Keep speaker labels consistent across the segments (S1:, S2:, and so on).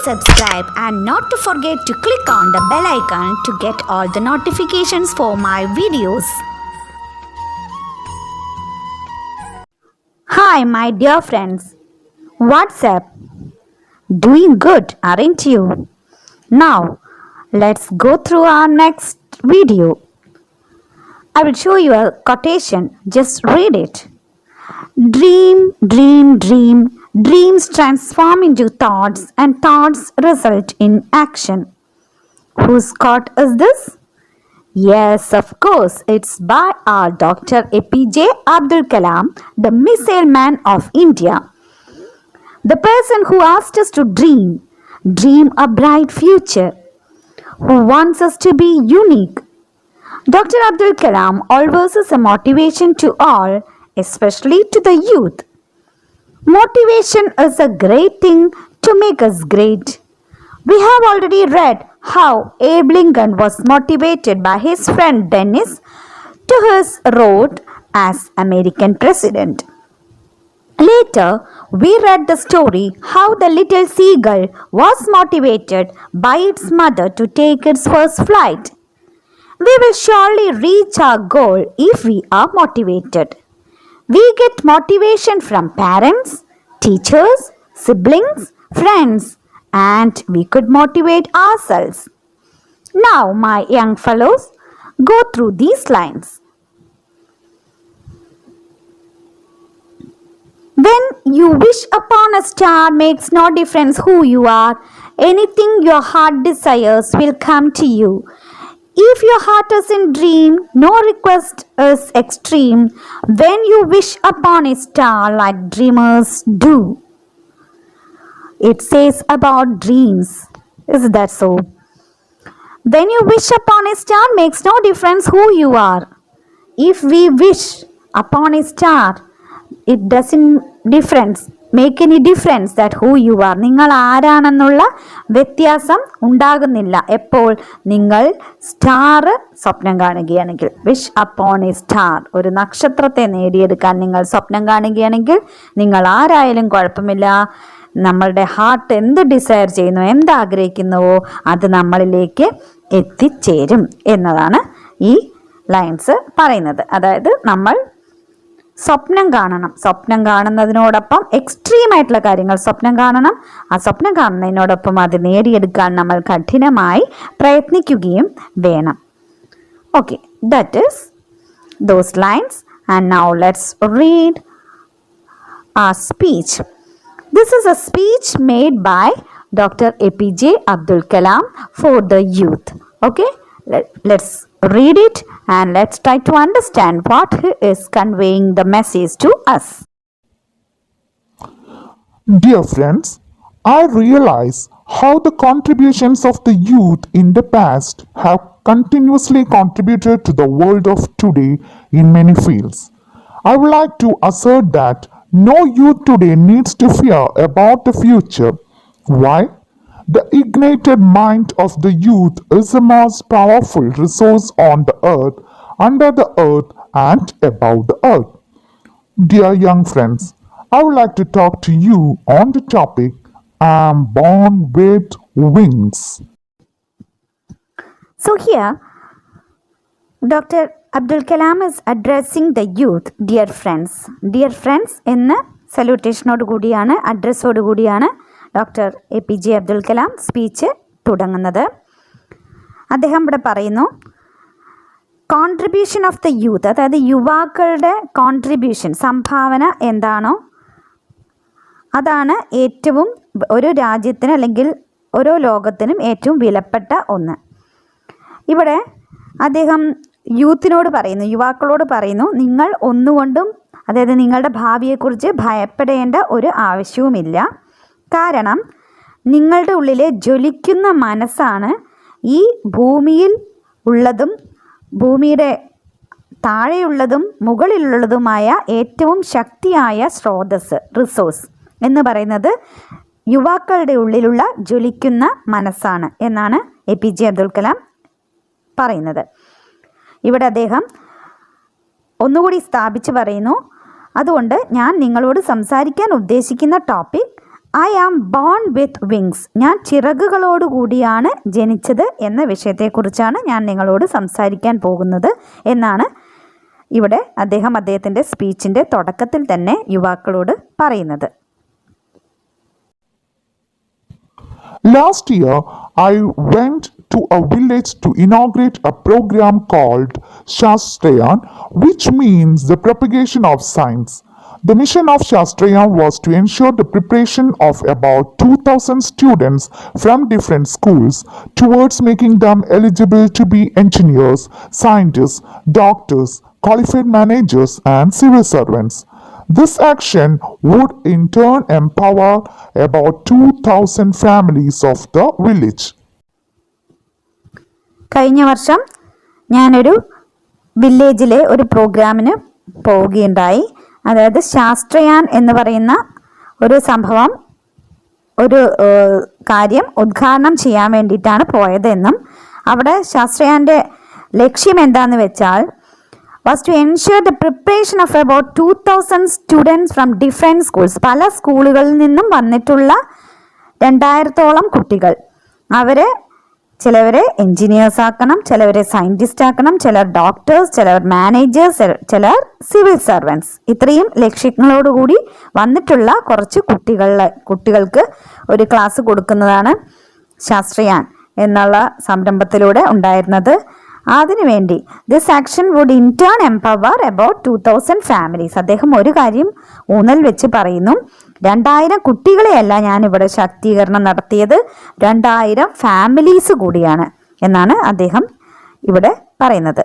S1: subscribe and not to forget to click on the bell icon to get all the notifications for my videos. Hi my dear friends, what's up? Doing good, aren't you? Now, let's go through our next video. I will show you a quotation, just read it. Dream, dream, dream. Dreams transform into thoughts and thoughts result in action. Whose quote is this? Yes, of course, it's by our Dr. APJ Abdul Kalam, the missile man of India. The person who asked us to dream a bright future, who wants us to be unique. Dr. Abdul Kalam always is a motivation to all, especially to the youth. Motivation is a great thing to make us great. We have already read how Abe Lincoln was motivated by his friend Dennis to his road as American president. Later, we read the story how the little seagull was motivated by its mother to take its first flight. We will surely reach our goal if we are motivated. We get motivation from parents, teachers, siblings, friends, and we could motivate ourselves. Now, my young fellows, go through these lines. When you wish upon a star makes no difference who you are. Anything your heart desires will come to you. If your heart is in dream, no request is extreme. When you wish upon a star like dreamers do. It says about dreams. Is that so? When you wish upon a star makes no difference who you are. If we wish upon a star, it doesn't make any difference that who you are. നിങ്ങൾ ആരാണെന്നുള്ള വ്യത്യാസം ഉണ്ടാകുന്നില്ല എപ്പോൾ നിങ്ങൾ star സ്വപ്നം കാണുകയാണെങ്കിൽ. Wish upon A star, ഒരു നക്ഷത്രത്തെ നേടിയെടുക്കാൻ നിങ്ങൾ സ്വപ്നം കാണുകയാണെങ്കിൽ നിങ്ങൾ ആരായാലും കുഴപ്പമില്ല. നമ്മളുടെ ഹാർട്ട് എന്ത് ഡിസയർ ചെയ്യുന്നു, എന്താഗ്രഹിക്കുന്നുവോ അത് നമ്മളിലേക്ക് എത്തിച്ചേരും എന്നതാണ് ഈ ലൈൻസ് പറയുന്നത്. അതായത് നമ്മൾ സ്വപ്നം കാണണം. സ്വപ്നം കാണുന്നതിനോടൊപ്പം എക്സ്ട്രീം ആയിട്ടുള്ള കാര്യങ്ങൾ സ്വപ്നം കാണണം. ആ സ്വപ്നം കാണുന്നതിനോടൊപ്പം അത് നേടിയെടുക്കാൻ നമ്മൾ കഠിനമായി പ്രയത്നിക്കുകയും വേണം. Okay, that is those lines. And now let's read ആ speech. This is a speech made by Dr. APJ Abdul Kalam for the youth. Okay, let's read it and let's try to understand what he is conveying the message to us.
S2: Dear friends, I realize how the contributions of the youth in the past have continuously contributed to the world of today in many fields. I would like to assert that no youth today needs to fear about the future. Why? The ignited mind of the youth is the most powerful resource on the earth, under the earth, and above the earth. Dear young friends, I would like to talk to you on the topic I am born with wings.
S1: So here, Dr. Abdul Kalam is addressing the youth, dear friends. Dear friends എന്ന സല്യൂട്ടേഷനോട് കൂടിയാണ്, അഡ്രസ്സോട് കൂടിയാണ് doctor APJ Abdul Kalam speech തുടങ്ങുന്നത്. അദ്ദേഹം ഇവിടെ പറയുന്നു, contribution of the youth, അതായത് യുവാക്കളുടെ contribution, സംഭാവന എന്താണോ അതാണ് ഏറ്റവും ഒരു രാജ്യത്തിന് അല്ലെങ്കിൽ ഓരോ ലോകത്തിനും ഏറ്റവും വിലപ്പെട്ട ഒന്ന്. ഇവിടെ അദ്ദേഹം യൂത്തിനോട് പറയുന്നു, യുവാക്കളോട് പറയുന്നു, നിങ്ങൾ ഒന്നുകൊണ്ടും, അതായത് നിങ്ങളുടെ ഭാവിയെക്കുറിച്ച് ഭയപ്പെടേണ്ട ഒരു ആവശ്യവുമില്ല. കാരണം നിങ്ങളുടെ ഉള്ളിലെ ജ്വലിക്കുന്ന മനസ്സാണ് ഈ ഭൂമിയിൽ ഉള്ളതും ഭൂമിയുടെ താഴെയുള്ളതും മുകളിലുള്ളതുമായ ഏറ്റവും ശക്തിയായ സ്രോതസ്, റിസോഴ്സ് എന്ന് പറയുന്നത് യുവാക്കളുടെ ഉള്ളിലുള്ള ജ്വലിക്കുന്ന മനസ്സാണ് എന്നാണ് APJ അബ്ദുൽ കലാം പറയുന്നത്. ഇവിടെ അദ്ദേഹം ഒന്നുകൂടി സ്ഥാപിച്ച് പറയുന്നു, അതുകൊണ്ട് ഞാൻ നിങ്ങളോട് സംസാരിക്കാൻ ഉദ്ദേശിക്കുന്ന topic I am born with wings. ഞാൻ ചിറകുകളോടുകൂടിയാണ് ജനിച്ചത് എന്ന വിഷയത്തെക്കുറിച്ചാണ് ഞാൻ നിങ്ങളോട് സംസാരിക്കാൻ പോകുന്നത് എന്നാണ് ഇവിടെ അദ്ദേഹത്തിൻ്റെ സ്പീച്ചിൻ്റെ തുടക്കത്തിൽ തന്നെ യുവാക്കളോട് പറയുന്നത്.
S2: Last year, I went to a village to inaugurate a program called Shastrayan, which means the propagation of science. The mission of Shastrayan was to ensure the preparation of about 2,000 students from different schools towards making them eligible to be engineers, scientists, doctors, qualified managers, and civil servants. This action would in turn empower about 2,000 families of the village.
S1: കഴിഞ്ഞ വർഷം ഞാനൊരു വില്ലേജിലെ ഒരു പ്രോഗ്രാമിന് പോവുകയുണ്ടായി. അതായത് ശാസ്ത്രയാൻ എന്ന് പറയുന്ന ഒരു സംഭവം, ഒരു കാര്യം ഉദ്ഘാടനം ചെയ്യാൻ വേണ്ടിയിട്ടാണ് പോയതെന്നും അവിടെ ശാസ്ത്രയാൻ്റെ ലക്ഷ്യം എന്താണെന്ന് വെച്ചാൽ was to ensure the preparation of about 2,000 students from different schools. പല സ്കൂളുകളിൽ നിന്നും വന്നിട്ടുള്ള 2,000-ഓളം കുട്ടികൾ. ചിലവരെ എൻജിനീയേഴ്സ് ആക്കണം, ചിലവരെ സയൻറ്റിസ്റ്റ് ആക്കണം, ചിലർ ഡോക്ടേഴ്സ്, ചിലർ മാനേജേഴ്സ്, ചിലർ സിവിൽ സർവൻസ്. ഇത്രയും ലക്ഷ്യങ്ങളോടുകൂടി വന്നിട്ടുള്ള കുറച്ച് കുട്ടികൾക്ക് ഒരു ക്ലാസ് കൊടുക്കുന്നതാണ് ശാസ്ത്രയാൻ എന്നുള്ള സംരംഭത്തിലൂടെ ഉണ്ടായിരുന്നത്. അതിനുവേണ്ടി this action would in turn empower about 2,000 families. അദ്ദേഹം ഒരു കാര്യം ഊന്നൽ വെച്ച് പറയുന്നു, 2,000 കുട്ടികളെയല്ല ഞാനിവിടെ ശാക്തീകരണം നടത്തിയത്, 2,000 ഫാമിലീസ് കൂടിയാണ് എന്നാണ് അദ്ദേഹം ഇവിടെ പറയുന്നത്.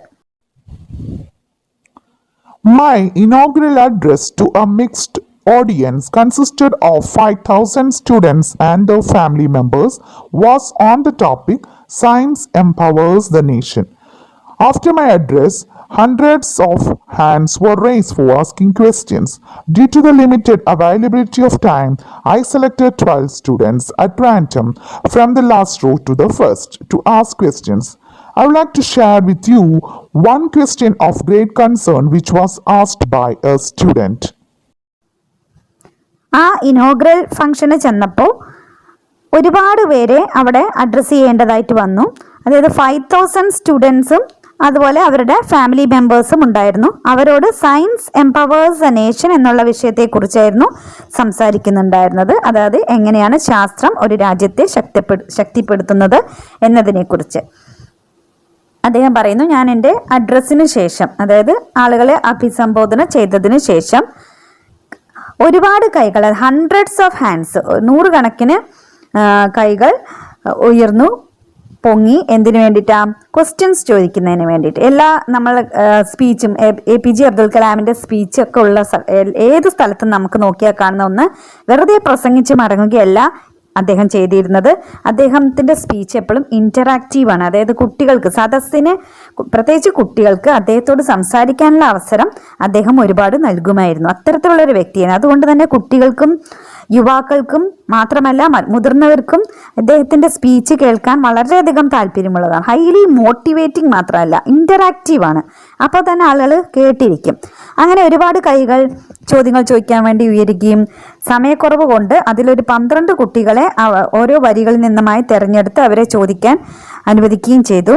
S2: My inaugural address to a mixed audience consisted of 5,000 students and their family members was on the topic Science Empowers the Nation. After my address, hundreds of hands were raised for asking questions. Due to the limited availability of time, I selected 12 students at random from the last row to the first to ask questions. I would like to share with you one question of great concern which was asked by a student.
S1: ആ inaugural ഫംഗ്ഷന് ചെന്നപ്പോൾ ഒരുപാട് പേരെ അവിടെ address ചെയ്യേണ്ടതായിട്ട് വന്നു. അതായത് 5,000 സ്റ്റുഡൻസും അതുപോലെ അവരുടെ ഫാമിലി മെമ്പേഴ്സും ഉണ്ടായിരുന്നു. അവരോട് സയൻസ് എംപവേഴ്സ് എ നേഷൻ എന്നുള്ള വിഷയത്തെക്കുറിച്ചായിരുന്നു സംസാരിക്കുന്നുണ്ടായിരുന്നത്. അതായത് എങ്ങനെയാണ് ശാസ്ത്രം ഒരു രാജ്യത്തെ ശക്തിപ്പെടുത്തുന്നത് എന്നതിനെക്കുറിച്ച് അദ്ദേഹം പറയുന്നു. ഞാൻ എൻ്റെ അഡ്രസ്സിന് ശേഷം, അതായത് ആളുകളെ അഭിസംബോധന ചെയ്തതിന് ശേഷം ഒരുപാട് കൈകൾ, ഹൺഡ്രഡ്സ് ഓഫ് ഹാൻഡ്സ്, 100 കണക്കിന് കൈകൾ ഉയർന്നു പൊങ്ങി. എന്തിനു വേണ്ടിയിട്ടാണ്? ക്വസ്റ്റ്യൻസ് ചോദിക്കുന്നതിന് വേണ്ടിയിട്ട്. എല്ലാ നമ്മൾ സ്പീച്ചും APJ അബ്ദുൽ കലാമിൻ്റെ സ്പീച്ചൊക്കെ ഉള്ള ഏത് സ്ഥലത്തും നമുക്ക് നോക്കിയാൽ കാണുന്ന ഒന്ന്, വെറുതെ പ്രസംഗിച്ച് മടങ്ങുകയല്ല അദ്ദേഹം ചെയ്തിരുന്നത്. അദ്ദേഹത്തിൻ്റെ സ്പീച്ച് എപ്പോഴും ഇൻറ്ററാക്റ്റീവാണ്. അതായത് കുട്ടികൾക്ക്, സദസ്സിന്, പ്രത്യേകിച്ച് കുട്ടികൾക്ക് അദ്ദേഹത്തോട് സംസാരിക്കാനുള്ള അവസരം അദ്ദേഹം ഒരുപാട് നൽകുമായിരുന്നു. അത്തരത്തിലുള്ളൊരു വ്യക്തിയാണ്. അതുകൊണ്ട് തന്നെ കുട്ടികൾക്കും യുവാക്കൾക്കും മാത്രമല്ല മുതിർന്നവർക്കും അദ്ദേഹത്തിൻ്റെ സ്പീച്ച് കേൾക്കാൻ വളരെയധികം താല്പര്യമുള്ളതാണ്. ഹൈലി മോട്ടിവേറ്റിംഗ് മാത്രമല്ല, ഇൻ്ററാക്റ്റീവാണ്. അപ്പോൾ തന്നെ ആളുകൾ കേട്ടിരിക്കും. അങ്ങനെ ഒരുപാട് കൈകൾ ചോദ്യങ്ങൾ ചോദിക്കാൻ വേണ്ടി ഉയരുകയും സമയക്കുറവ് കൊണ്ട് അതിലൊരു 12 കുട്ടികളെ ഓരോ വരികളിൽ നിന്നുമായി തിരഞ്ഞെടുത്ത് അവരെ ചോദിക്കാൻ അനുവദിക്കുകയും ചെയ്തു.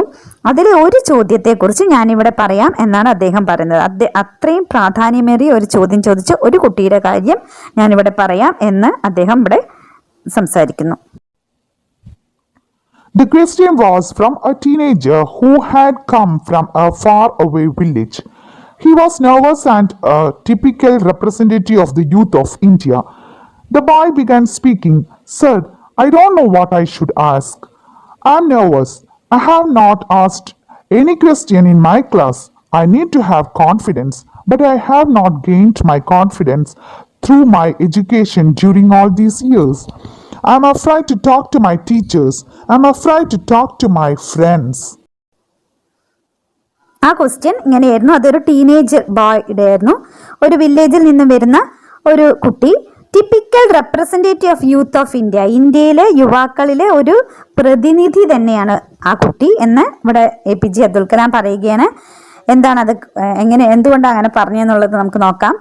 S1: അതിലെ ഒരു ചോദ്യത്തെക്കുറിച്ച് ഞാനിവിടെ പറയാം എന്നാണ് അദ്ദേഹം പറയുന്നത്. അത്രയും പ്രാധാന്യമേറിയ ഒരു ചോദ്യം ചോദിച്ച ഒരു കുട്ടിയുടെ കാര്യം ഞാനിവിടെ പറയാം എന്ന് അദ്ദേഹം ഇവിടെ സംസാരിക്കുന്നു.
S2: The question was from a teenager who had come from a faraway village. He was nervous and a typical representative of the youth of India. The boy began speaking. Sir, I don't know what I should ask. I'm nervous. I have not asked any question in my class. I need to have confidence, but I have not gained my confidence through my education during all these years. I'm afraid to talk to my teachers. I'm afraid to talk to my friends.
S1: ആ question ഇങ്ങനെയായിരുന്നു. അതൊരു teenage ബോയുടെ ആയിരുന്നു. ഒരു വില്ലേജിൽ നിന്ന് വരുന്ന ഒരു കുട്ടി, typical representative of youth of India, ഇന്ത്യയിലെ യുവാക്കളിലെ ഒരു പ്രതിനിധി തന്നെയാണ് ആ കുട്ടി എന്ന് ഇവിടെ APJ അബ്ദുൽ കലാം പറയുകയാണ്. എന്താണത്, എന്തുകൊണ്ടാണ് അങ്ങനെ പറഞ്ഞതെന്നുള്ളത് നമുക്ക് നോക്കാം.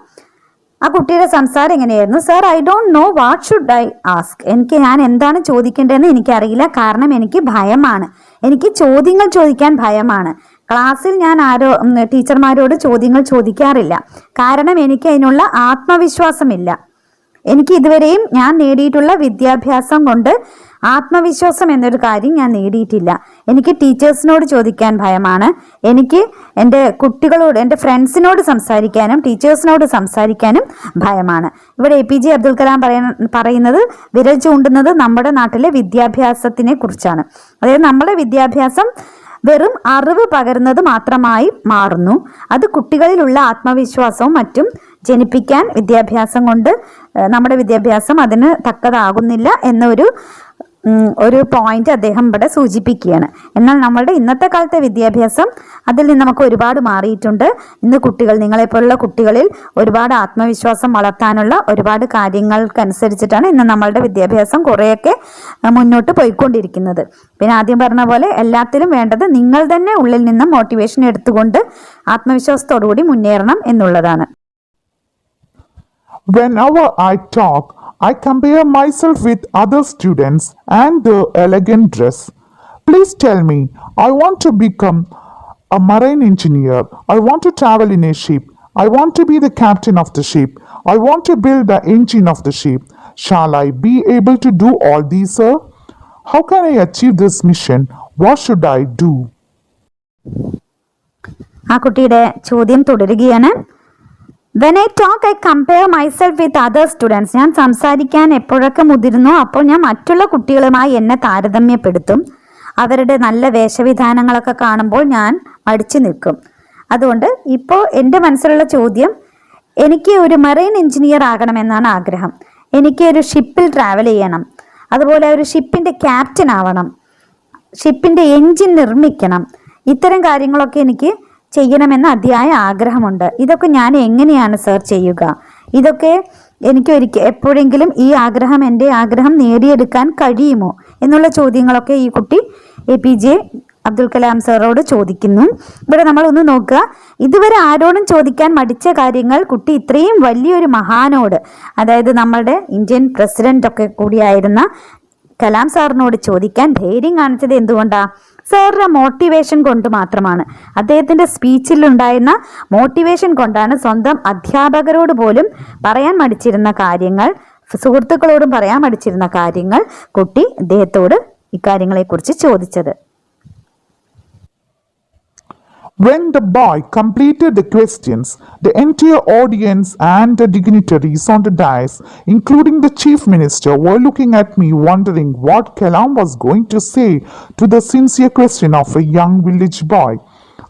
S1: ആ കുട്ടിയുടെ സംസാരം എങ്ങനെയായിരുന്നു? Sir, I don't know what should I ask. ഞാൻ എന്താണ് ചോദിക്കേണ്ടതെന്ന് എനിക്കറിയില്ല, കാരണം എനിക്ക് ഭയമാണ്. എനിക്ക് ചോദ്യങ്ങൾ ചോദിക്കാൻ ഭയമാണ്. ക്ലാസ്സിൽ ഞാൻ ടീച്ചർമാരോട് ചോദ്യങ്ങൾ ചോദിക്കാറില്ല, കാരണം എനിക്ക് അതിനുള്ള ആത്മവിശ്വാസമില്ല. എനിക്ക് ഇതുവരെയും ഞാൻ നേടിയിട്ടുള്ള വിദ്യാഭ്യാസം കൊണ്ട് ആത്മവിശ്വാസം എന്നൊരു കാര്യം ഞാൻ നേടിയിട്ടില്ല. എനിക്ക് ടീച്ചേഴ്സിനോട് ചോദിക്കാൻ ഭയമാണ്. എനിക്ക് എൻ്റെ കുട്ടികളോട്, എൻ്റെ ഫ്രണ്ട്സിനോട് സംസാരിക്കാനും ടീച്ചേഴ്സിനോട് സംസാരിക്കാനും ഭയമാണ്. ഇവിടെ APJ അബ്ദുൽ കലാം പറയുന്നത്, വിരൽ ചൂണ്ടുന്നത് നമ്മുടെ നാട്ടിലെ വിദ്യാഭ്യാസത്തിനെ കുറിച്ചാണ്. അതായത് നമ്മുടെ വിദ്യാഭ്യാസം വെറും അറിവ് പകരുന്നത് മാത്രമായി മാറുന്നു. അത് കുട്ടികളിലുള്ള ആത്മവിശ്വാസവും മറ്റും ജനിപ്പിക്കാൻ വിദ്യാഭ്യാസം കൊണ്ട് നമ്മുടെ വിദ്യാഭ്യാസം അതിന് തക്കതാകുന്നില്ല എന്നൊരു പോയിന്റ് അദ്ദേഹം ഇവിടെ സൂചിപ്പിക്കുകയാണ്. എന്നാൽ നമ്മളുടെ ഇന്നത്തെ കാലത്തെ വിദ്യാഭ്യാസം അതിൽ നിന്ന് നമുക്ക് ഒരുപാട് മാറിയിട്ടുണ്ട്. ഇന്ന് കുട്ടികൾ, നിങ്ങളെപ്പോലുള്ള കുട്ടികളിൽ ഒരുപാട് ആത്മവിശ്വാസം വളർത്താനുള്ള ഒരുപാട് കാര്യങ്ങൾക്കനുസരിച്ചിട്ടാണ് ഇന്ന് നമ്മളുടെ വിദ്യാഭ്യാസം കുറേയൊക്കെ മുന്നോട്ട് പോയിക്കൊണ്ടിരിക്കുന്നത്. പിന്നെ ആദ്യം പറഞ്ഞ പോലെ എല്ലാത്തിലും വേണ്ടത് നിങ്ങൾ തന്നെ ഉള്ളിൽ നിന്ന് മോട്ടിവേഷൻ എടുത്തുകൊണ്ട് ആത്മവിശ്വാസത്തോടുകൂടി മുന്നേറണം എന്നുള്ളതാണ്.
S2: Whenever I talk, I compare myself with other students and their elegant dress. Please tell me, I want to become a marine engineer. I want to travel in a ship. I want to be the captain of the ship. I want to build the engine of the ship. Shall I be able to do all these, sir? How can I achieve this mission? What should I do?
S1: ആ കുട്ടിയുടെ ചോദ്യം തുടരുകയാണ്. When I talk, I compare myself with other students. ഞാൻ സംസാരിക്കാൻ എപ്പോഴൊക്കെ മുതിരുന്നോ അപ്പോൾ ഞാൻ മറ്റുള്ള കുട്ടികളുമായി എന്നെ താരതമ്യപ്പെടുത്തും. അവരുടെ നല്ല വേഷവിധാനങ്ങളൊക്കെ കാണുമ്പോൾ ഞാൻ മടിച്ചു നിൽക്കും. അതുകൊണ്ട് ഇപ്പോൾ എൻ്റെ മനസ്സിലുള്ള ചോദ്യം, എനിക്ക് ഒരു മറൈൻ എഞ്ചിനീയർ ആകണമെന്നാണ് ആഗ്രഹം. എനിക്ക് ഒരു ഷിപ്പിൽ ട്രാവൽ ചെയ്യണം, അതുപോലെ ഒരു ഷിപ്പിൻ്റെ ക്യാപ്റ്റൻ ആവണം, ഷിപ്പിൻ്റെ എൻജിൻ നിർമ്മിക്കണം. ഇത്തരം കാര്യങ്ങളൊക്കെ എനിക്ക് ചെയ്യണമെന്ന് അതിയായ ആഗ്രഹമുണ്ട്. ഇതൊക്കെ ഞാൻ എങ്ങനെയാണ് സർ ചെയ്യുക? ഇതൊക്കെ എനിക്ക് എപ്പോഴെങ്കിലും എൻ്റെ ആഗ്രഹം നേടിയെടുക്കാൻ കഴിയുമോ എന്നുള്ള ചോദ്യങ്ങളൊക്കെ ഈ കുട്ടി APJ അബ്ദുൽ കലാം സാറോട് ചോദിക്കുന്നു. ഇവിടെ നമ്മൾ ഒന്ന് നോക്കുക, ഇതുവരെ ആരോടും ചോദിക്കാൻ മടിച്ച കാര്യങ്ങൾ കുട്ടി ഇത്രയും വലിയൊരു മഹാനോട്, അതായത് നമ്മളുടെ ഇന്ത്യൻ പ്രസിഡന്റ് ഒക്കെ കൂടിയായിരുന്ന കലാം സാറിനോട് ചോദിക്കാൻ ധൈര്യം കാണിച്ചത് എന്തുകൊണ്ടാണ്? സാറിന്റെ മോട്ടിവേഷൻ കൊണ്ട് മാത്രമാണ്. അദ്ദേഹത്തിന്റെ സ്പീച്ചിൽ ഉണ്ടായിരുന്ന മോട്ടിവേഷൻ കൊണ്ടാണ്. സ്വന്തം അധ്യാപകരോട് പോലും പറയാൻ മടിച്ചിരുന്ന കാര്യങ്ങൾ, സുഹൃത്തുക്കളോടും പറയാൻ മടിച്ചിരുന്ന കാര്യങ്ങൾ കുട്ടി അദ്ദേഹത്തോട് ഇക്കാര്യങ്ങളെക്കുറിച്ച് ചോദിച്ചത്.
S2: When the boy completed the questions, the entire audience and the dignitaries on the dais, including the chief minister, were looking at me wondering what Kalam was going to say to the sincere question of a young village boy.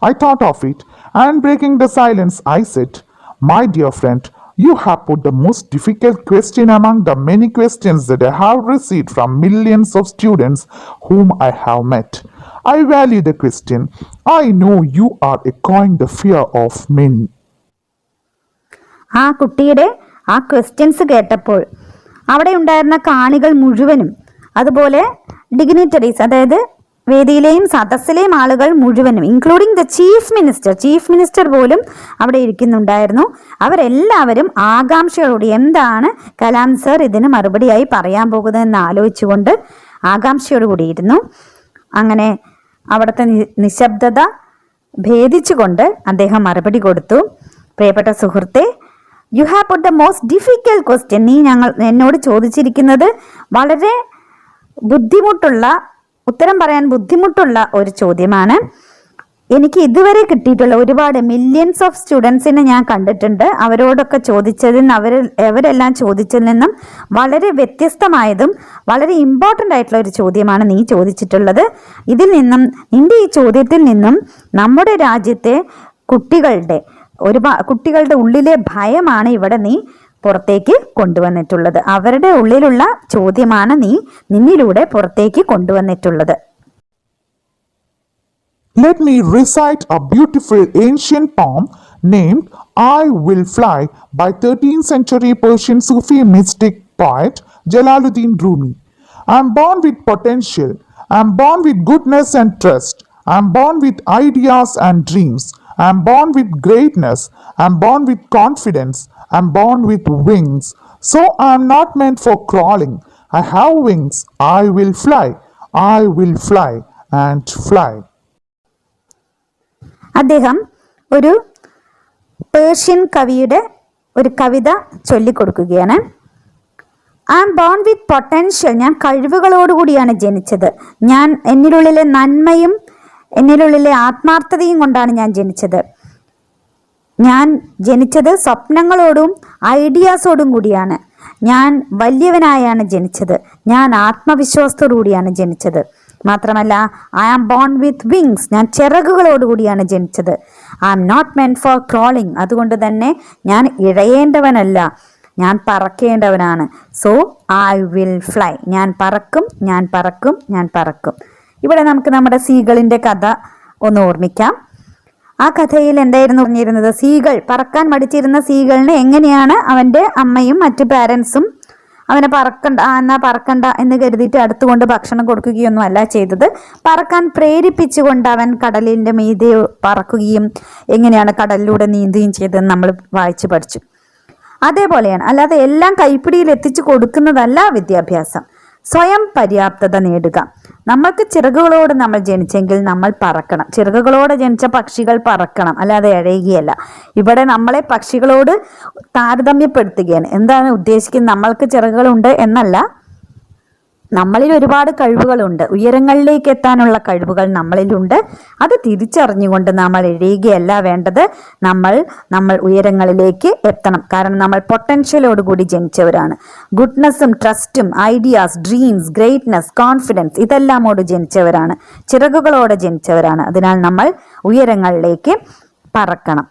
S2: I thought of it, and breaking the silence, I said, "My dear friend, you have put the most difficult question among the many questions that I have received from millions of students whom I have met. I value the question. I know you are echoing the fear of many."
S1: ആ കുട്ടിയുടെ ആ questions കേട്ടപ്പോൾ അവിടെ ഉണ്ടായിരുന്ന കാണികൾ മുഴുവനും, അതുപോലെ dignitaries, അതായത് വേദിയിലെയും സദസ്സിലെയും ആളുകൾ മുഴുവനും, ഇൻക്ലൂഡിങ് ദ ചീഫ് മിനിസ്റ്റർ പോലും അവിടെ ഇരിക്കുന്നുണ്ടായിരുന്നു. അവരെല്ലാവരും ആകാംക്ഷയോടെ എന്താണ് കലാം സർ ഇതിന് മറുപടിയായി പറയാൻ പോകുന്നതെന്ന് ആലോചിച്ചുകൊണ്ട് ആകാംക്ഷയോടുകൂടിയിരുന്നു. അങ്ങനെ അവിടുത്തെ നിശബ്ദത ഭേദിച്ചുകൊണ്ട് അദ്ദേഹം മറുപടി കൊടുത്തു. പ്രിയപ്പെട്ട സുഹൃത്തെ, you have put the most difficult question. എന്നോട് ചോദിച്ചിരിക്കുന്നത് വളരെ ഉത്തരം പറയാൻ ബുദ്ധിമുട്ടുള്ള ഒരു ചോദ്യമാണ്. എനിക്ക് ഇതുവരെ കിട്ടിയിട്ടുള്ള ഒരുപാട് മില്യൺസ് ഓഫ് സ്റ്റുഡൻസിനെ ഞാൻ കണ്ടിട്ടുണ്ട്. അവരോടൊക്കെ അവരെല്ലാം ചോദിച്ചതിൽ നിന്നും വളരെ വ്യത്യസ്തമായതും വളരെ ഇമ്പോർട്ടൻ്റ് ആയിട്ടുള്ള ഒരു ചോദ്യമാണ് നീ ചോദിച്ചിട്ടുള്ളത്. നിന്റെ ഈ ചോദ്യത്തിൽ നിന്നും നമ്മുടെ രാജ്യത്തെ കുട്ടികളുടെ ഉള്ളിലെ ഭയമാണ് ഇവിടെ നീ പുറത്തേക്ക് കൊണ്ടുവന്നിട്ടുള്ളത്. അവരുടെ ഉള്ളിലുള്ള ചോദ്യമാണ് നിന്നിലൂടെ പുറത്തേക്ക് കൊണ്ടുവന്നിട്ടുള്ളത്.
S2: Let me recite a beautiful ancient poem named "I Will Fly" by 13th century Persian Sufi mystic poet Jalaluddin Rumi. I'm born with potential. I'm born with goodness and trust. I'm born with ideas and dreams. I'm born with greatness. I'm born with confidence. I'm born with wings, so I'm not meant for crawling. I have wings. I will fly. I will fly and fly.
S1: അദ്ദേഹം ഒരു Persian കവിയുടെ ഒരു കവിത ചൊല്ലിക്കൊടുക്കുകയാണ്. I am born with potential. ഞാൻ കഴിവുകളോടുകൂടിയാണ് ജനിച്ചത്. ഞാൻ എന്നിലുള്ളിലെ നന്മയും എന്നിലുള്ളിലെ ആത്മാർത്ഥതയും കൊണ്ടാണ് ഞാൻ ജനിച്ചത്. ഞാൻ ജനിച്ചത് സ്വപ്നങ്ങളോടും ഐഡിയാസോടും കൂടിയാണ്. ഞാൻ വലിയവനായാണ് ജനിച്ചത്. ഞാൻ ആത്മവിശ്വാസത്തോടുകൂടിയാണ് ജനിച്ചത്. മാത്രമല്ല, I am born with wings. ഞാൻ ചിറകുകളോടുകൂടിയാണ് ജനിച്ചത്. I am not meant for crawling. അതുകൊണ്ട് തന്നെ ഞാൻ ഇഴയേണ്ടവനല്ല, ഞാൻ പറക്കേണ്ടവനാണ്. So I will fly. ഞാൻ പറക്കും, ഞാൻ പറക്കും, ഞാൻ പറക്കും. ഇവിടെ നമുക്ക് നമ്മുടെ സീകളിൻ്റെ കഥ ഒന്ന് ഓർമ്മിക്കാം. ആ കഥയിൽ എന്തായിരുന്നു പറഞ്ഞിരുന്നത്? സീകൾ, പറക്കാൻ മടിച്ചിരുന്ന സീകളിനെ എങ്ങനെയാണ് അവൻ്റെ അമ്മയും മറ്റു പാരൻസും അവനെ പറക്കണ്ട എന്ന് കരുതിയിട്ട് അടുത്തുകൊണ്ട് ഭക്ഷണം കൊടുക്കുകയൊന്നും അല്ല ചെയ്തത്. പറക്കാൻ പ്രേരിപ്പിച്ചുകൊണ്ട് അവൻ കടലിൻ്റെ മീതെ പറക്കുകയും എങ്ങനെയാണ് കടലിലൂടെ നീന്തുകയും ചെയ്തതെന്ന് നമ്മൾ വായിച്ചു പഠിച്ചു. അതേപോലെയാണ്, അല്ലാതെ എല്ലാം കൈപ്പിടിയിൽ എത്തിച്ചു കൊടുക്കുന്നതല്ല വിദ്യാഭ്യാസം. സ്വയം പര്യാപ്തത നേടുക. നമ്മൾക്ക് ചിറകുകളോട് നമ്മൾ ജനിച്ചെങ്കിൽ നമ്മൾ പറക്കണം. ചിറകുകളോടെ ജനിച്ച പക്ഷികൾ പറക്കണം, അല്ലാതെ ഇഴയുകയല്ല. ഇവിടെ നമ്മളെ പക്ഷികളോട് താരതമ്യപ്പെടുത്തുകയാണ്. എന്താണ് ഉദ്ദേശിക്കുന്നത്? നമ്മൾക്ക് ചിറകുകളുണ്ട് എന്നല്ല, നമ്മളിൽ ഒരുപാട് കഴിവുകളുണ്ട്. ഉയരങ്ങളിലേക്ക് എത്താനുള്ള കഴിവുകൾ നമ്മളിലുണ്ട്. അത് തിരിച്ചറിഞ്ഞുകൊണ്ട് നമ്മൾ എഴുതുകയല്ല വേണ്ടത്. നമ്മൾ ഉയരങ്ങളിലേക്ക് എത്തണം. കാരണം നമ്മൾ പൊട്ടൻഷ്യലോടുകൂടി ജനിച്ചവരാണ്. ഗുഡ്നെസ്സും ട്രസ്റ്റും ഐഡിയാസ്, ഡ്രീംസ്, ഗ്രേറ്റ്നെസ്, കോൺഫിഡൻസ് ഇതെല്ലാമോട് ജനിച്ചവരാണ്. ചിറകുകളോടെ ജനിച്ചവരാണ്. അതിനാൽ നമ്മൾ ഉയരങ്ങളിലേക്ക് പറക്കണം.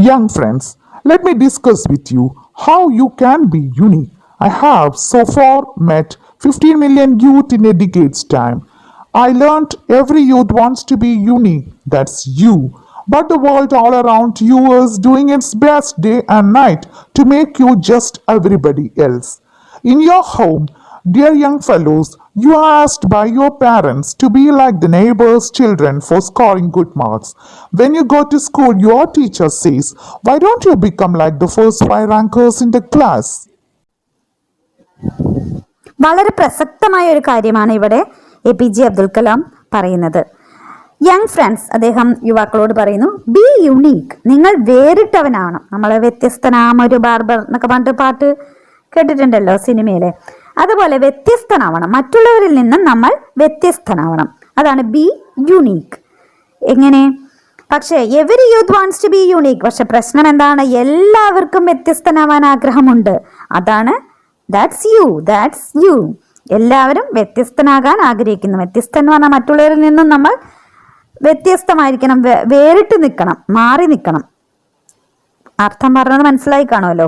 S2: Young friends, let me discuss with you how you can be unique. I have so far met 15 million youth in a decade's time. I learnt every youth wants to be unique. That's you. But the world all around you is doing its best day and night to make you just everybody else. In your home, dear young fellows, you are asked by your parents to be like the neighbor's children for scoring good marks. When you go to school, your teacher says, "Why don't you become like the first 5 rankers in the class?"
S1: വളരെ പ്രസക്തമായ ഒരു കാര്യമാണ് ഇവിടെ APJ Abdul Kalam പറയുന്നത്. Young friends, അദ്ദേഹം യുവാക്കളോട് പറയുന്നു, B unique. നിങ്ങൾ വേറിട്ടവനാവണം. നമ്മളെ വ്യത്യസ്തനാമ ഒരു ബാർബർ എന്നൊക്കെ പറഞ്ഞിട്ട് പാട്ട് കേട്ടിട്ടുണ്ടല്ലോ സിനിമയിലെ. അതുപോലെ വ്യത്യസ്തനാവണം. മറ്റുള്ളവരിൽ നിന്നും നമ്മൾ വ്യത്യസ്തനാവണം. അതാണ് ബി യുണീക്ക്. എങ്ങനെ? പക്ഷേ every youth wants to be unique. പക്ഷെ പ്രശ്നം എന്താണ്? എല്ലാവർക്കും വ്യത്യസ്തനാവാൻ ആഗ്രഹമുണ്ട്. അതാണ് that's you. എല്ലാവരും വ്യത്യസ്തനാകാൻ ആഗ്രഹിക്കുന്നു. വ്യത്യസ്തൻ എന്ന് പറഞ്ഞാൽ മറ്റുള്ളവരിൽ നിന്നും നമ്മൾ വ്യത്യസ്തമായിരിക്കണം, വേറിട്ട് നിൽക്കണം, മാറി നിൽക്കണം. അർത്ഥം പറഞ്ഞത് മനസ്സിലായി കാണുമല്ലോ.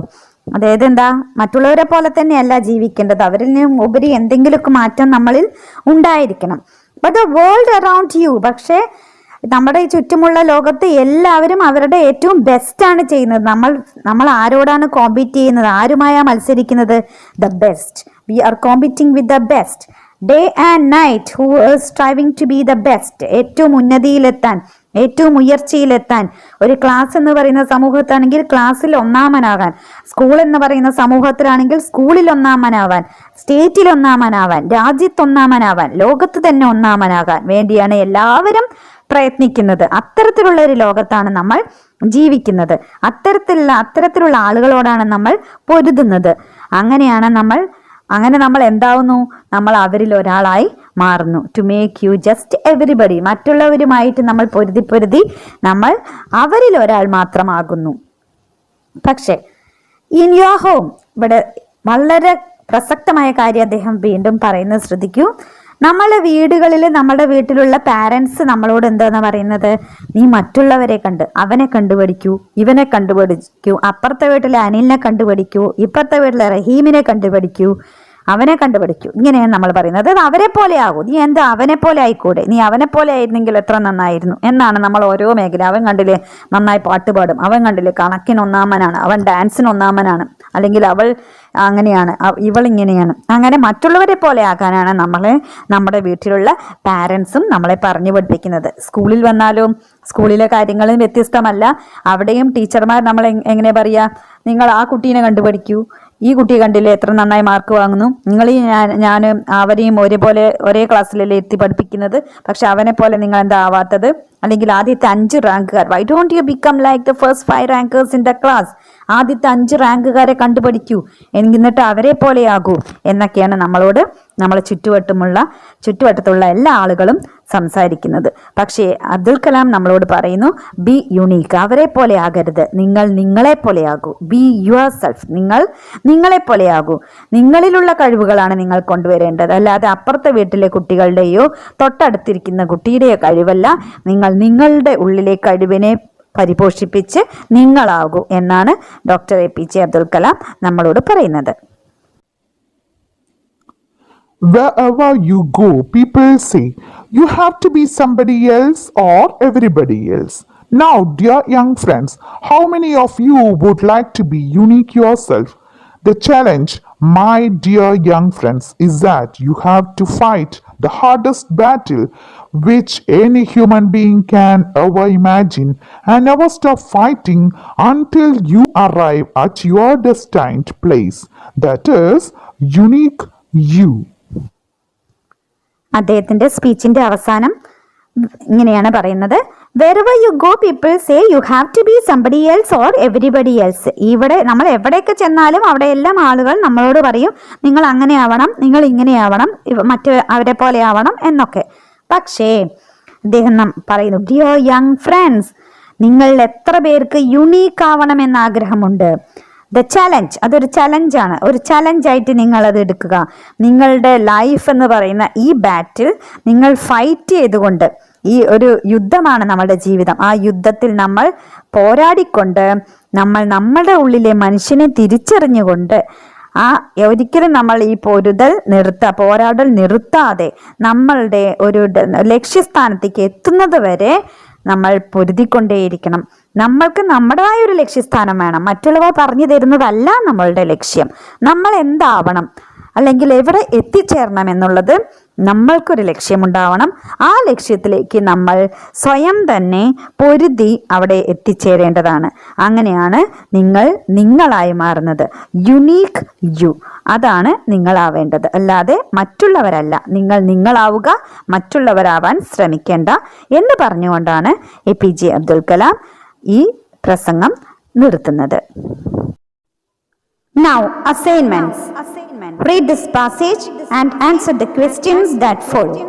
S1: അതായത് എന്താ? മറ്റുള്ളവരെ പോലെ തന്നെയല്ല ജീവിക്കേണ്ടത്. അവരിൽ നിന്നും ഉപരി എന്തെങ്കിലുമൊക്കെ മാറ്റം നമ്മളിൽ ഉണ്ടായിരിക്കണം. But the world around U, പക്ഷേ നമ്മുടെ ഈ ചുറ്റുമുള്ള ലോകത്ത് എല്ലാവരും അവരുടെ ഏറ്റവും ബെസ്റ്റാണ് ചെയ്യുന്നത്. നമ്മൾ ആരോടാണ് കോമ്പീറ്റ് ചെയ്യുന്നത്? ആരുമായാണ് മത്സരിക്കുന്നത്? The best. We are competing with the best. Day and night who is striving to be the best. ഏറ്റവും ഉന്നതിയിലെത്താൻ, ഏറ്റവും ഉയർച്ചയിലെത്താൻ. ഒരു ക്ലാസ് എന്ന് പറയുന്ന സമൂഹത്താണെങ്കിൽ ക്ലാസ്സിൽ ഒന്നാമനാകാൻ, സ്കൂൾ എന്ന് പറയുന്ന സമൂഹത്തിലാണെങ്കിൽ സ്കൂളിൽ ഒന്നാമനാവാൻ, സ്റ്റേറ്റിൽ ഒന്നാമനാവാൻ, രാജ്യത്ത് ഒന്നാമനാവാൻ, ലോകത്ത് തന്നെ ഒന്നാമനാകാൻ വേണ്ടിയാണ് എല്ലാവരും പ്രയത്നിക്കുന്നത്. അത്തരത്തിലുള്ള ഒരു ലോകത്താണ് നമ്മൾ ജീവിക്കുന്നത്. അത്തരത്തിലുള്ള ആളുകളോടാണ് നമ്മൾ പൊരുതുന്നത്. അങ്ങനെ നമ്മൾ എന്താവുന്നു? നമ്മൾ അവരിൽ ഒരാളായി മാറുന്നു. To make you just everybody. മറ്റുള്ളവരുമായിട്ട് നമ്മൾ പൊരുതി നമ്മൾ അവരിൽ ഒരാൾ മാത്രമാകുന്നു. പക്ഷെ ഇൻ യുവർ ഹോം, ഇവിടെ വളരെ പ്രസക്തമായ കാര്യം അദ്ദേഹം വീണ്ടും പറയുന്നത് ശ്രദ്ധിക്കൂ. നമ്മുടെ വീടുകളിൽ, നമ്മുടെ വീട്ടിലുള്ള പാരൻസ് നമ്മളോട് എന്താന്ന് പറയുന്നത്? നീ മറ്റുള്ളവരെ കണ്ട് അവനെ കണ്ടുപിടിക്കൂ, ഇവനെ കണ്ടുപിടിക്കൂ, അപ്പുറത്തെ വീട്ടിലെ അനിലിനെ കണ്ടുപിടിക്കൂ, ഇപ്പുറത്തെ വീട്ടിലെ റഹീമിനെ കണ്ടുപിടിക്കൂ, അവനെ കണ്ടുപിടിക്കൂ, ഇങ്ങനെയാണ് നമ്മൾ പറയുന്നത്. അതായത് അവരെ പോലെ ആകൂ, നീ എന്താ അവനെ പോലെ ആയിക്കൂടെ, നീ അവനെ പോലെ ആയിരുന്നെങ്കിൽ എത്ര നന്നായിരുന്നു എന്നാണ് നമ്മൾ ഓരോ മേഖല. അവൻ കണ്ടില്ലേ നന്നായി പാട്ട് പാടും, അവൻ കണ്ടില്ലേ കണക്കിന് ഒന്നാമനാണ്, അവൻ ഡാൻസിന് ഒന്നാമനാണ്, അല്ലെങ്കിൽ അവൾ അങ്ങനെയാണ്, ഇവൾ ഇങ്ങനെയാണ്. അങ്ങനെ മറ്റുള്ളവരെ പോലെ ആകാനാണ് നമ്മുടെ വീട്ടിലുള്ള പാരൻസും നമ്മളെ പറഞ്ഞു പഠിപ്പിക്കുന്നത്. സ്കൂളിൽ വന്നാലും സ്കൂളിലെ കാര്യങ്ങളും വ്യത്യസ്തമല്ല. അവിടെയും ടീച്ചർമാർ നമ്മൾ എങ്ങനെ പറയുക, നിങ്ങൾ ആ കുട്ടീനെ കണ്ടുപഠിക്കൂ, ഈ കുട്ടിയെ കണ്ടില്ലേ എത്ര നന്നായി മാർക്ക് വാങ്ങുന്നു, നിങ്ങൾ ഞാൻ അവരെയും ഒരേ ക്ലാസ്സിലല്ലേ എത്തി പഠിപ്പിക്കുന്നത്, പക്ഷെ അവനെ പോലെ നിങ്ങൾ എന്താ ആവാത്തത്, അല്ലെങ്കിൽ ആദ്യത്തെ 5 റാങ്കുകാർ, why don't you become like the first 5 rankers in the class, ആദ്യത്തെ 5 റാങ്കുകാരെ കണ്ടുപഠിക്കൂ, എന്നിട്ട് അവരെ പോലെയാകൂ എന്നൊക്കെയാണ് നമ്മളോട് നമ്മളെ ചുറ്റുവട്ടത്തുള്ള എല്ലാ ആളുകളും സംസാരിക്കുന്നത്. പക്ഷേ അബ്ദുൽ കലാം നമ്മളോട് പറയുന്നു, ബി യുണീക്ക്, അവരെ പോലെ ആകരുത്, നിങ്ങൾ നിങ്ങളെ പോലെയാകൂ, ബി യുവർ സെൽഫ്, നിങ്ങൾ നിങ്ങളെ പോലെയാകൂ, നിങ്ങളിലുള്ള കഴിവുകളാണ് നിങ്ങൾ കൊണ്ടുവരേണ്ടത്, അല്ലാതെ അപ്പുറത്തെ വീട്ടിലെ കുട്ടികളുടെയോ തൊട്ടടുത്തിരിക്കുന്ന കുട്ടിയുടെയോ കഴിവല്ല, നിങ്ങൾ നിങ്ങളുടെ ഉള്ളിലെ കഴിവിനെ പരിപോഷിപ്പിച്ച് നിങ്ങളാകൂ എന്നാണ് ഡോക്ടർ APJ അബ്ദുൽ കലാം നമ്മളോട് പറയുന്നത്.
S2: Wherever you go, people say, you have to be somebody else or everybody else. Now, dear young friends, how many of you would like to be unique yourself? The challenge, my dear young friends, is that you have to fight the hardest battle which any human being can ever imagine, and never stop fighting until you arrive at your destined place. That is unique you.
S1: അദ്ദേഹത്തിന്റെ സ്പീച്ചിന്റെ അവസാനം ഇങ്ങനെയാണ് പറയുന്നത്, wherever you go people say you have to be somebody else or everybody else. ഇവിടെ നമ്മൾ എവിടെയൊക്കെ ചെന്നാലും അവിടെയെല്ലാം ആളുകൾ നമ്മളോട് പറയും, നിങ്ങൾ അങ്ങനെ ആവണം, നിങ്ങൾ ഇങ്ങനെ ആവണം, അവരെ പോലെ ആവണം എന്നൊക്കെ. പക്ഷേ അദ്ദേഹം പറയുന്നു, ഡിയർ യങ് ഫ്രണ്ട്സ്, നിങ്ങൾ എത്ര പേർക്ക് യുണീക്ക് ആവണമെന്ന് ആഗ്രഹമുണ്ട്? ദ ചലഞ്ച്, അതൊരു ചലഞ്ചാണ്, ഒരു ചലഞ്ചായിട്ട് നിങ്ങൾ അത് എടുക്കുക. നിങ്ങളുടെ ലൈഫ് എന്ന് പറയുന്ന ഈ ബാറ്റിൽ നിങ്ങൾ ഫൈറ്റ് ചെയ്തുകൊണ്ട്, ഈ ഒരു യുദ്ധമാണ് നമ്മുടെ ജീവിതം, ആ യുദ്ധത്തിൽ നമ്മൾ പോരാടിക്കൊണ്ട്, നമ്മുടെ ഉള്ളിലെ മനുഷ്യനെ തിരിച്ചറിഞ്ഞുകൊണ്ട്, ഒരിക്കലും നമ്മൾ ഈ പോരാടൽ നിർത്താതെ നമ്മളുടെ ഒരു ലക്ഷ്യസ്ഥാനത്തേക്ക് എത്തുന്നത് വരെ നമ്മൾ പൊരുതിക്കൊണ്ടേയിരിക്കണം. നമ്മൾക്ക് നമ്മുടേതായ ഒരു ലക്ഷ്യസ്ഥാനം വേണം, മറ്റുള്ളവർ പറഞ്ഞു തരുന്നതല്ല നമ്മളുടെ ലക്ഷ്യം. നമ്മൾ എന്താവണം, അല്ലെങ്കിൽ എവിടെ എത്തിച്ചേരണം എന്നുള്ളത് നമ്മൾക്കൊരു ലക്ഷ്യമുണ്ടാവണം. ആ ലക്ഷ്യത്തിലേക്ക് നമ്മൾ സ്വയം തന്നെ പൊരുതി അവിടെ എത്തിച്ചേരേണ്ടതാണ്. അങ്ങനെയാണ് നിങ്ങൾ നിങ്ങളായി മാറുന്നത്. യുണീക്ക് യു, അതാണ് നിങ്ങളാവേണ്ടത്, അല്ലാതെ മറ്റുള്ളവരല്ല. നിങ്ങൾ നിങ്ങളാവുക, മറ്റുള്ളവരാവാൻ ശ്രമിക്കേണ്ട എന്ന് പറഞ്ഞുകൊണ്ടാണ് APJ അബ്ദുൽ കലാം ഈ പ്രസംഗം നിർത്തുന്നത്. Now, assignments. Read this passage and answer the questions that follow.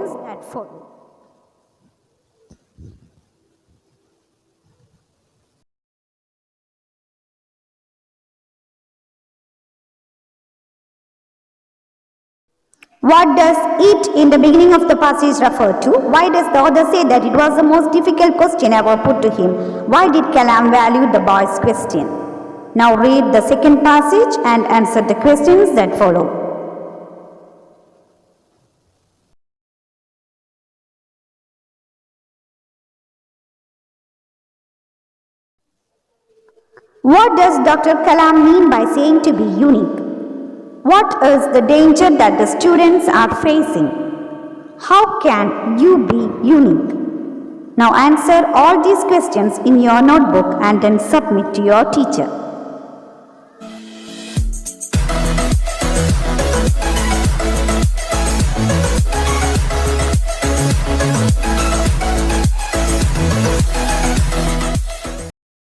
S1: What does it in the beginning of the passage refer to? Why does the author say that it was the most difficult question ever put to him? Why did Kalam value the boy's question? Now read the second passage and answer the questions that follow. What does Dr. Kalam mean by saying to be unique? What is the danger that the students are facing? How can you be unique? Now answer all these questions in your notebook and then submit to your teacher.